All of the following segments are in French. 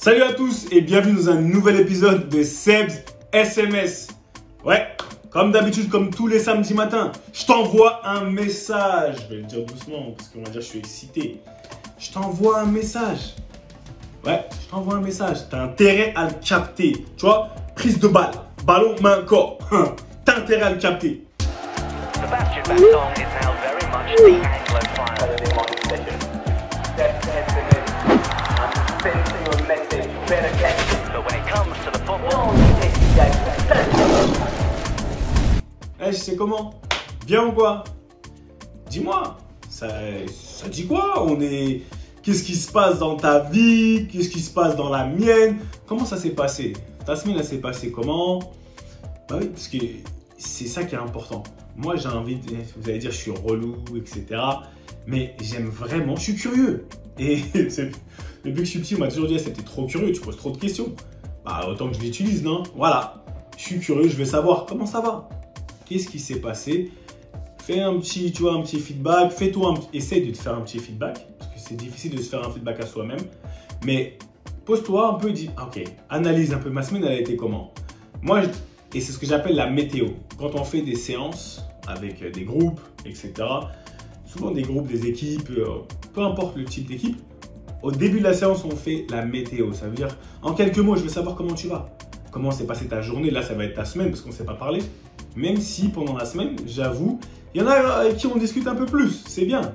Salut à tous et bienvenue dans un nouvel épisode de Seb's SMS. Ouais, comme d'habitude, comme tous les samedis matins, je t'envoie un message. Je vais le dire doucement parce qu'on va dire que je suis excité. Je t'envoie un message. Ouais, je t'envoie un message. T'as intérêt à le capter. Tu vois, prise de balle, ballon, main, corps. T'as intérêt à le capter. Sebastian Vettel is now very much the Anglophile. But when it comes to the football, Eh, je sais comment. Viens ou quoi? Dis-moi. Ça dit quoi? Qu'est-ce qui se passe dans ta vie? Qu'est-ce qui se passe dans la mienne? Comment ça s'est passé? Ta semaine, elle s'est passée comment? Bah oui, parce que c'est ça qui est important. Moi, j'ai envie de... Vous allez dire, je suis relou, etc. Mais j'aime vraiment... Je suis curieux. Et depuis que je suis petit, on m'a toujours dit, c'était trop curieux, tu poses trop de questions. Bah, autant que je l'utilise, non? Voilà. Je suis curieux, je veux savoir comment ça va. Qu'est-ce qui s'est passé? Fais un petit, tu vois, un petit feedback. Essaye de te faire un petit feedback. Parce que c'est difficile de se faire un feedback à soi-même. Mais pose-toi un peu, dis, ok, analyse un peu. Ma semaine, elle a été comment? Moi, et c'est ce que j'appelle la météo. Quand on fait des séances avec des groupes, etc. Souvent des groupes, des équipes, peu importe le type d'équipe. Au début de la séance, on fait la météo. Ça veut dire, en quelques mots, je veux savoir comment tu vas. Comment s'est passée ta journée. Là, ça va être ta semaine parce qu'on ne s'est pas parlé. Même si pendant la semaine, j'avoue, il y en a avec qui on discute un peu plus. C'est bien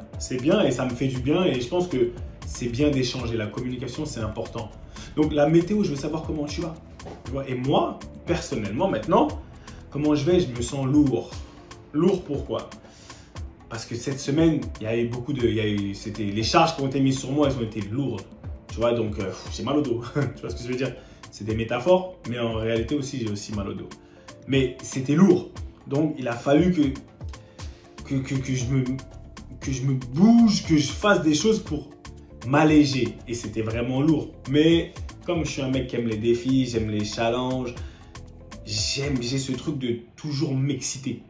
et ça me fait du bien. Et je pense que c'est bien d'échanger. La communication, c'est important. Donc, la météo, je veux savoir comment tu vas. Tu vois, et moi, personnellement, maintenant, comment je vais? Je me sens lourd. Lourd pourquoi? Parce que cette semaine, il y a eu beaucoup de... les charges qui ont été mises sur moi, elles ont été lourdes. Tu vois, donc j'ai mal au dos. Tu vois ce que je veux dire? C'est des métaphores, mais en réalité aussi, j'ai aussi mal au dos. Mais c'était lourd. Donc, il a fallu que je me bouge, que je fasse des choses pour m'alléger. Et c'était vraiment lourd. Mais comme je suis un mec qui aime les défis, j'aime les challenges, j'ai ce truc de toujours m'exciter.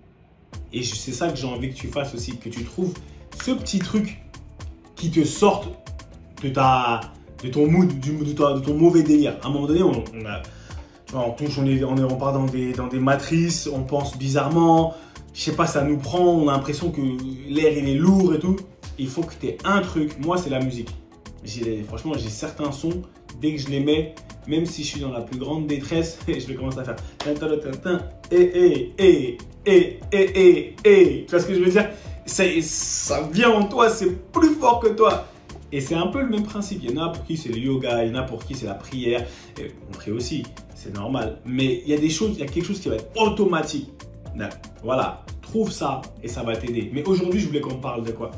Et c'est ça que j'ai envie que tu fasses aussi, que tu trouves ce petit truc qui te sorte de ton mood, de ton mauvais délire. À un moment donné, on part dans des matrices, on pense bizarrement, je sais pas, ça nous prend, on a l'impression que l'air il est lourd et tout. Il faut que tu aies un truc, moi c'est la musique. Franchement, j'ai certains sons, dès que je les mets, même si je suis dans la plus grande détresse, je vais commencer à faire tu vois ce que je veux dire? Ça vient en toi, c'est plus fort que toi. Et c'est un peu le même principe. Il y en a pour qui c'est le yoga, il y en a pour qui c'est la prière. Et on prie aussi, c'est normal. Mais il y a quelque chose qui va être automatique. Voilà, trouve ça et ça va t'aider. Mais aujourd'hui, je voulais qu'on parle de quoi?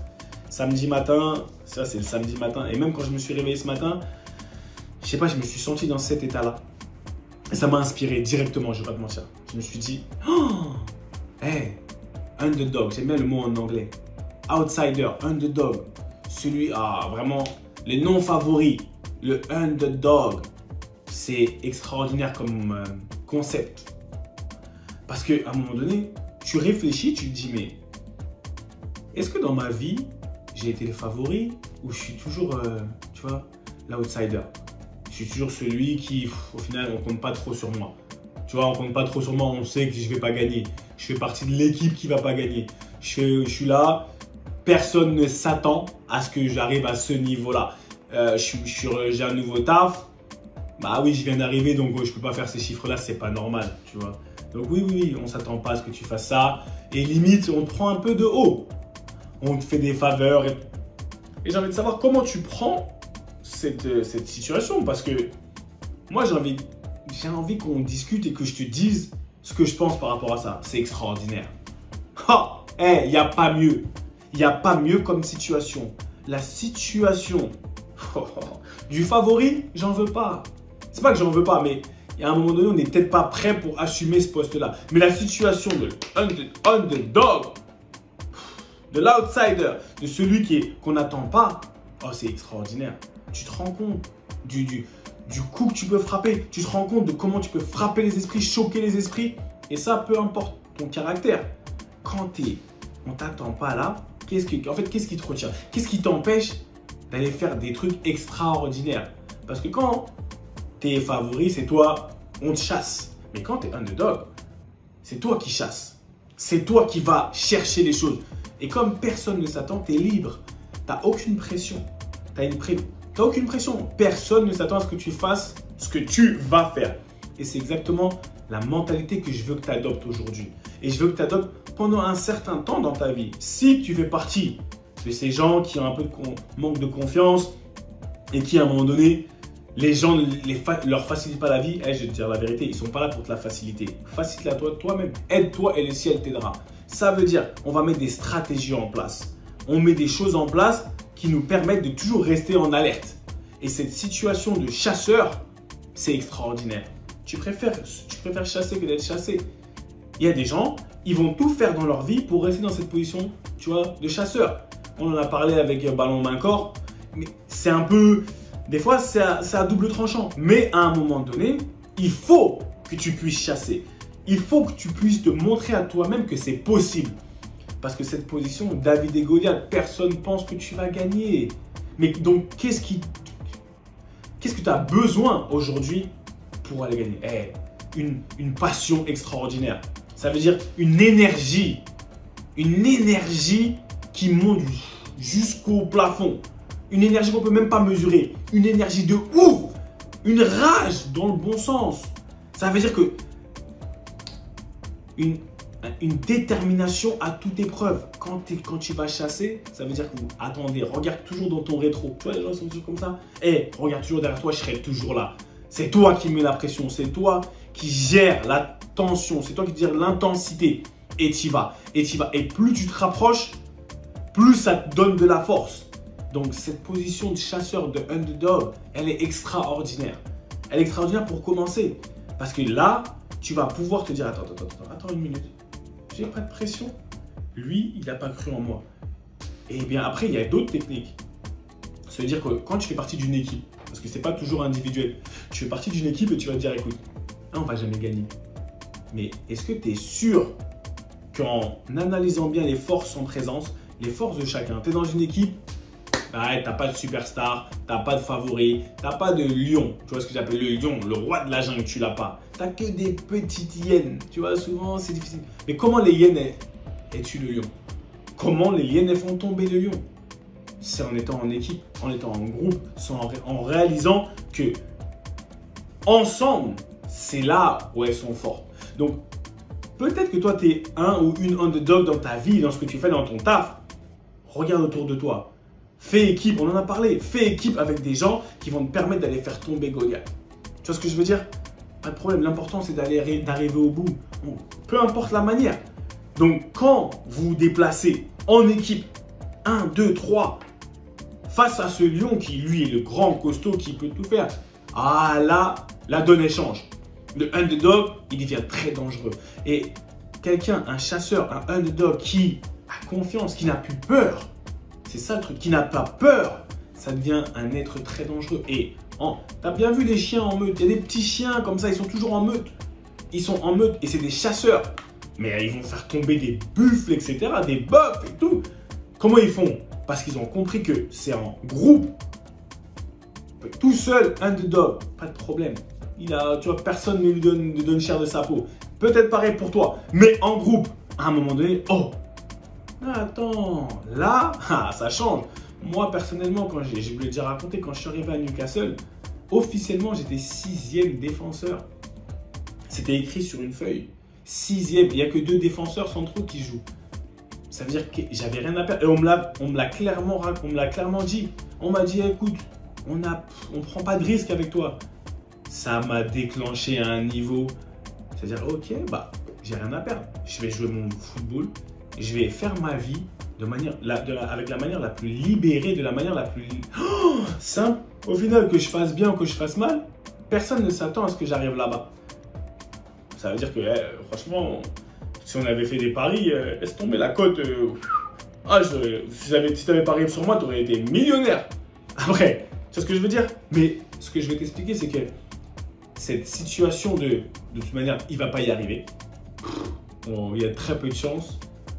Samedi matin, ça c'est le samedi matin. Et même quand je me suis réveillé ce matin, je sais pas, je me suis senti dans cet état-là. Et ça m'a inspiré directement, je vais pas te mentir. Je me suis dit, oh, hey, underdog, j'aime bien le mot en anglais. Outsider, underdog. Celui, vraiment, les non-favoris, le underdog. C'est extraordinaire comme concept. Parce qu'à un moment donné, tu réfléchis, tu te dis, mais est-ce que dans ma vie, j'ai été le favori ou je suis toujours, tu vois, l'outsider? Je suis toujours celui qui, au final, on compte pas trop sur moi. Tu vois, on compte pas trop sur moi, on sait que je vais pas gagner. Je fais partie de l'équipe qui va pas gagner. Je suis là, personne ne s'attend à ce que j'arrive à ce niveau-là. J'ai un nouveau taf. Bah oui, je viens d'arriver, donc je peux pas faire ces chiffres-là, c'est pas normal, tu vois. Donc oui, on s'attend pas à ce que tu fasses ça. Et limite, on te prend un peu de haut. On te fait des faveurs. Et j'ai envie de savoir comment tu prends cette situation, parce que moi j'ai envie qu'on discute et que je te dise ce que je pense par rapport à ça. C'est extraordinaire. Il n'y a pas mieux. Il n'y a pas mieux comme situation. La situation du favori, j'en veux pas. C'est pas que j'en veux pas, mais à un moment donné, on n'est peut-être pas prêt pour assumer ce poste-là. Mais la situation de underdog, de l'outsider, de celui qu'on n'attend pas, c'est extraordinaire. Tu te rends compte du coup que tu peux frapper. Tu te rends compte de comment tu peux frapper les esprits, choquer les esprits. Et ça, peu importe ton caractère. Quand on t'attend pas là, qu'est-ce qui te retient? Qu'est-ce qui t'empêche d'aller faire des trucs extraordinaires? Parce que quand t'es favori, c'est toi, on te chasse. Mais quand t'es underdog, c'est toi qui chasses. C'est toi qui vas chercher les choses. Et comme personne ne s'attend, t'es libre. T'as aucune pression. T'as aucune pression. Personne ne s'attend à ce que tu fasses ce que tu vas faire. Et c'est exactement la mentalité que je veux que tu adoptes aujourd'hui. Et je veux que tu adoptes pendant un certain temps dans ta vie. Si tu fais partie de ces gens qui ont un peu de manque de confiance et qui, à un moment donné, les gens ne leur facilitent pas la vie, je vais te dire la vérité, ils ne sont pas là pour te la faciliter. Facilite-la toi-même. Aide-toi et le ciel t'aidera. Ça veut dire on va mettre des stratégies en place. On met des choses en place qui nous permettent de toujours rester en alerte. Et cette situation de chasseur, c'est extraordinaire. Tu préfères chasser que d'être chassé. Il y a des gens, ils vont tout faire dans leur vie pour rester dans cette position, tu vois, de chasseur. On en a parlé avec Ballon Main Corps, mais c'est un peu, des fois, c'est à double tranchant. Mais à un moment donné, il faut que tu puisses chasser. Il faut que tu puisses te montrer à toi-même que c'est possible. Parce que cette position, David et Goliath, personne ne pense que tu vas gagner. Mais donc, qu'est-ce que tu as besoin aujourd'hui pour aller gagner? Une passion extraordinaire. Ça veut dire une énergie qui monte jusqu'au plafond. Une énergie qu'on ne peut même pas mesurer. Une énergie de ouf. Une rage dans le bon sens. Ça veut dire que une détermination à toute épreuve. Quand tu vas chasser, ça veut dire que, attendez, regarde toujours dans ton rétro. Tu vois, les gens sont toujours comme ça. Regarde toujours derrière toi, je serai toujours là. C'est toi qui mets la pression, c'est toi qui gères la tension, c'est toi qui gères l'intensité. Et tu y vas, et tu y vas. Et plus tu te rapproches, plus ça te donne de la force. Donc cette position de chasseur, de underdog, elle est extraordinaire. Elle est extraordinaire pour commencer. Parce que là, tu vas pouvoir te dire, attends une minute. J'ai pas de pression. Lui, il n'a pas cru en moi. Et bien après, il y a d'autres techniques. Ça veut dire que quand tu fais partie d'une équipe, parce que ce n'est pas toujours individuel, tu fais partie d'une équipe et tu vas te dire, écoute, on ne va jamais gagner. Mais est-ce que tu es sûr qu'en analysant bien les forces en présence, les forces de chacun, tu es dans une équipe, tu n'as pas de superstar, tu n'as pas de favori, tu n'as pas de lion. Tu vois ce que j'appelle le lion, le roi de la jungle, tu l'as pas. Tu n'as que des petites hyènes. Tu vois, souvent, c'est difficile. Mais comment les hyènes tuent le lion? Comment les hyènes font tomber le lion? C'est en étant en équipe, en étant en groupe, en réalisant que ensemble, c'est là où elles sont fortes. Donc, peut-être que toi, tu es un ou une underdog dans ta vie, dans ce que tu fais dans ton taf. Regarde autour de toi. Fais équipe, on en a parlé. Fais équipe avec des gens qui vont te permettre d'aller faire tomber Goliath. Tu vois ce que je veux dire? Pas de problème. L'important, c'est d'arriver au bout. Bon, peu importe la manière. Donc, quand vous vous déplacez en équipe, 1, 2, 3, face à ce lion qui, lui, est le grand costaud qui peut tout faire, là, la donne change. Le underdog, il devient très dangereux. Et quelqu'un, un chasseur, un underdog qui a confiance, qui n'a plus peur, c'est ça le truc, qui n'a pas peur, ça devient un être très dangereux. Et tu as bien vu les chiens en meute, il y a des petits chiens comme ça, ils sont toujours en meute. Ils sont en meute et c'est des chasseurs. Mais ils vont faire tomber des buffles, etc., des bœufs et tout. Comment ils font? Parce qu'ils ont compris que c'est en groupe. Tout seul, underdog, pas de problème. Tu vois, personne ne lui donne chair de sa peau. Peut-être pareil pour toi, mais en groupe, à un moment donné, attends, là, ça change. Moi, personnellement, quand je voulais déjà raconter, quand je suis arrivé à Newcastle, officiellement, j'étais 6e défenseur. C'était écrit sur une feuille. 6e, il n'y a que 2 défenseurs centraux qui jouent. Ça veut dire que j'avais rien à perdre. Et on me l'a clairement dit. On m'a dit, écoute, on prend pas de risque avec toi. Ça m'a déclenché à un niveau. C'est-à-dire, ok, j'ai rien à perdre. Je vais jouer mon football. Je vais faire ma vie avec la manière la plus libérée, de la manière la plus simple. Au final, que je fasse bien ou que je fasse mal, personne ne s'attend à ce que j'arrive là-bas. Ça veut dire que, franchement, si on avait fait des paris, laisse tomber la cote. Si tu avais parié sur moi, tu aurais été millionnaire. Après, tu vois ce que je veux dire? Mais ce que je vais t'expliquer, c'est que cette situation de toute manière, il ne va pas y arriver. Il y a très peu de chance.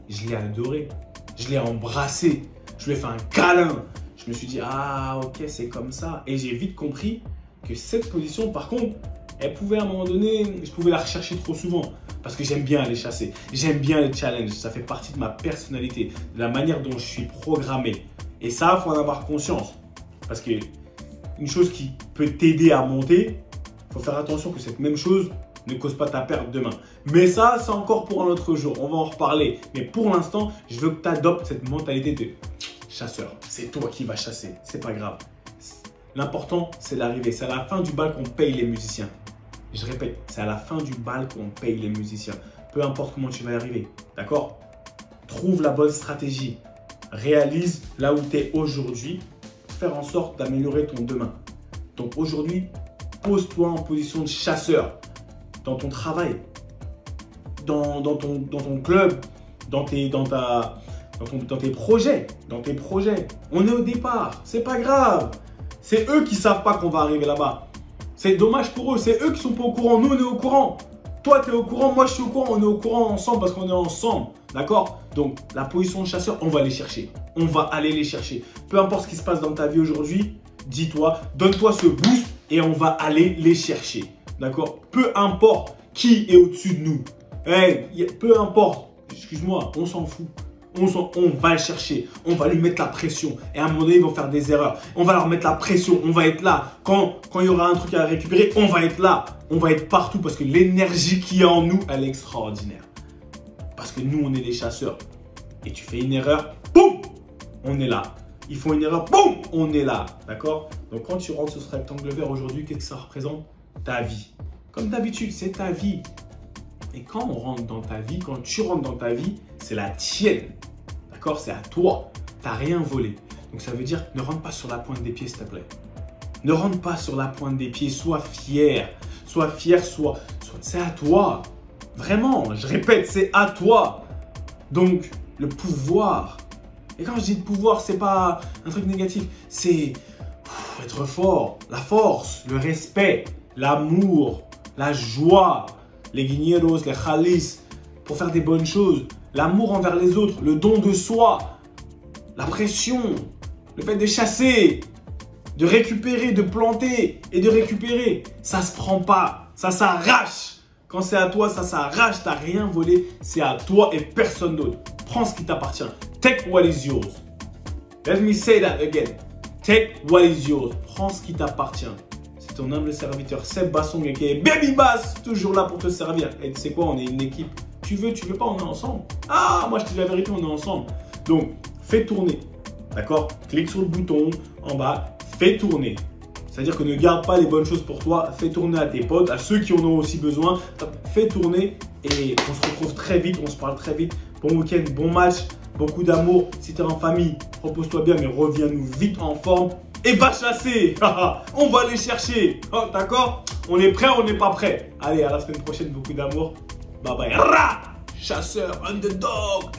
Je l'ai adoré. Je l'ai embrassé. Je lui ai fait un câlin. Je me suis dit, ok, c'est comme ça. Et j'ai vite compris que cette position, par contre, elle pouvait à un moment donné, je pouvais la rechercher trop souvent. Parce que j'aime bien aller chasser, j'aime bien les challenges, ça fait partie de ma personnalité, de la manière dont je suis programmé. Et ça, il faut en avoir conscience. Parce que une chose qui peut t'aider à monter, il faut faire attention que cette même chose ne cause pas ta perte demain. Mais ça, c'est encore pour un autre jour, on va en reparler. Mais pour l'instant, je veux que tu adoptes cette mentalité de chasseur. C'est toi qui vas chasser, c'est pas grave. L'important, c'est d'arriver. C'est à la fin du bal qu'on paye les musiciens. Je répète, c'est à la fin du bal qu'on paye les musiciens. Peu importe comment tu vas y arriver, d'accord? Trouve la bonne stratégie. Réalise là où tu es aujourd'hui pour faire en sorte d'améliorer ton demain. Donc aujourd'hui, pose-toi en position de chasseur dans ton travail, dans ton club, dans tes projets. On est au départ, c'est pas grave. C'est eux qui savent pas qu'on va arriver là-bas. C'est dommage pour eux, c'est eux qui sont pas au courant, nous on est au courant. Toi tu es au courant, moi je suis au courant, on est au courant ensemble parce qu'on est ensemble. D'accord? Donc la position de chasseur, on va les chercher. On va aller les chercher. Peu importe ce qui se passe dans ta vie aujourd'hui, dis-toi, donne-toi ce boost et on va aller les chercher. D'accord? Peu importe qui est au-dessus de nous. Hey, peu importe, excuse-moi, on s'en fout. On va le chercher, on va lui mettre la pression. Et à un moment donné, ils vont faire des erreurs. On va leur mettre la pression, on va être là. Quand il y aura un truc à récupérer, on va être là. On va être partout parce que l'énergie qu'il y a en nous, elle est extraordinaire. Parce que nous, on est des chasseurs. Et tu fais une erreur, boum, on est là. Ils font une erreur, boum, on est là. D'accord? Donc quand tu rentres sur ce rectangle vert aujourd'hui, qu'est-ce que ça représente? Ta vie. Comme d'habitude, c'est ta vie. Et quand on rentre dans ta vie, quand tu rentres dans ta vie, c'est la tienne. D'accord? C'est à toi. Tu n'as rien volé. Donc ça veut dire, ne rentre pas sur la pointe des pieds, s'il te plaît. Ne rentre pas sur la pointe des pieds. Sois fier. Sois fier, c'est à toi. Vraiment, je répète, c'est à toi. Donc, le pouvoir. Et quand je dis le pouvoir, c'est pas un truc négatif. C'est être fort, la force, le respect, l'amour, la joie, les guiñeros, les khalis, pour faire des bonnes choses, l'amour envers les autres, le don de soi, la pression, le fait de chasser, de récupérer, de planter et de récupérer. Ça se prend pas, ça s'arrache. Quand c'est à toi, ça s'arrache, t'as rien volé, c'est à toi et personne d'autre. Prends ce qui t'appartient. Take what is yours. Let me say that again. Take what is yours. Prends ce qui t'appartient. C'est ton humble serviteur Seb Bassong qui est Baby Bass, toujours là pour te servir. Et tu sais quoi, on est une équipe. Tu veux pas, on est ensemble. Ah, moi je te dis la vérité, on est ensemble. Donc, fais tourner. D'accord? Clique sur le bouton en bas, fais tourner. C'est-à-dire que ne garde pas les bonnes choses pour toi, fais tourner à tes potes, à ceux qui en ont aussi besoin. Fais tourner et on se retrouve très vite, on se parle très vite. Bon week-end, bon match, beaucoup d'amour. Si tu es en famille, repose-toi bien, mais reviens-nous vite en forme. Et va chasser. On va les chercher. Oh, d'accord? On est prêt, on n'est pas prêt. Allez, à la semaine prochaine, beaucoup d'amour. Bye bye. Chasseur, underdog.